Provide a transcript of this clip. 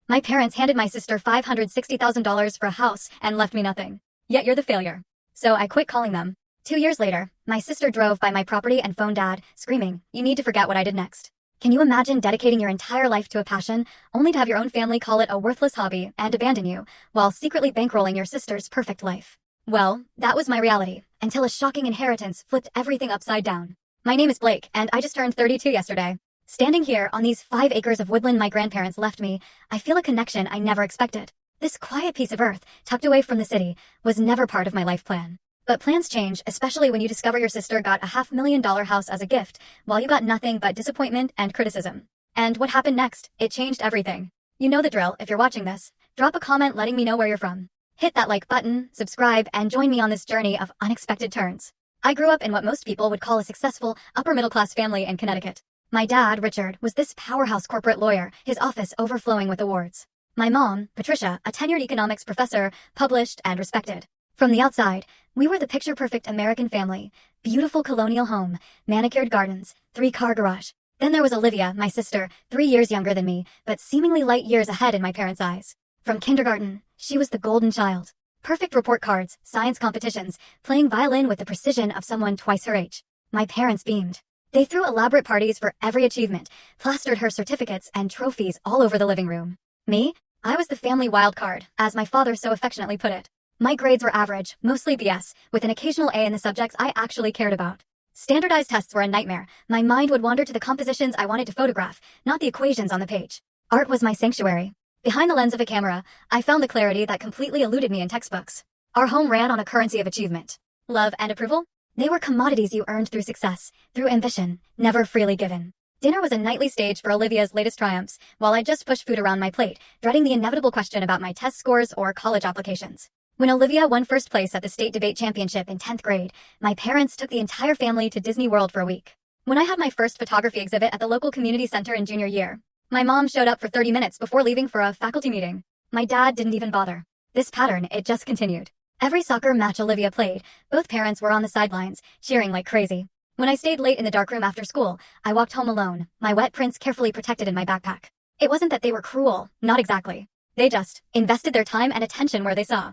My parents handed my sister $560,000 for a house and left me nothing. Yet you're the failure. So I quit calling them. 2 years later, my sister drove by my property and phoned Dad, screaming, "You need to forget what I did next." Can you imagine dedicating your entire life to a passion, only to have your own family call it a worthless hobby and abandon you, while secretly bankrolling your sister's perfect life? Well, that was my reality, until a shocking inheritance flipped everything upside down. My name is Blake, and I just turned 32 yesterday. Standing here on these 5 acres of woodland my grandparents left me, I feel a connection I never expected. This quiet piece of earth, tucked away from the city, was never part of my life plan. But plans change, especially when you discover your sister got a $500,000 house as a gift, while you got nothing but disappointment and criticism. And what happened next? It changed everything. You know the drill. If you're watching this, drop a comment letting me know where you're from. Hit that like button, subscribe, and join me on this journey of unexpected turns. I grew up in what most people would call a successful, upper-middle-class family in Connecticut. My dad, Richard, was this powerhouse corporate lawyer, his office overflowing with awards. My mom, Patricia, a tenured economics professor, published and respected. From the outside, we were the picture-perfect American family. Beautiful colonial home, manicured gardens, 3-car garage. Then there was Olivia, my sister, 3 years younger than me, but seemingly light years ahead in my parents' eyes. From kindergarten, she was the golden child. Perfect report cards, science competitions, playing violin with the precision of someone twice her age. My parents beamed. They threw elaborate parties for every achievement, plastered her certificates and trophies all over the living room. Me? I was the family wild card, as my father so affectionately put it. My grades were average, mostly BS, with an occasional A in the subjects I actually cared about. Standardized tests were a nightmare. My mind would wander to the compositions I wanted to photograph, not the equations on the page. Art was my sanctuary. Behind the lens of a camera, I found the clarity that completely eluded me in textbooks. Our home ran on a currency of achievement. Love and approval? They were commodities you earned through success, through ambition, never freely given. Dinner was a nightly stage for Olivia's latest triumphs, while I just pushed food around my plate, dreading the inevitable question about my test scores or college applications. When Olivia won first place at the state debate championship in 10th grade, my parents took the entire family to Disney World for a week. When I had my first photography exhibit at the local community center in junior year, my mom showed up for 30 minutes before leaving for a faculty meeting. My dad didn't even bother. This pattern, it just continued. Every soccer match Olivia played, both parents were on the sidelines, cheering like crazy. When I stayed late in the darkroom after school, I walked home alone, my wet prints carefully protected in my backpack. It wasn't that they were cruel, not exactly. They just invested their time and attention where they saw.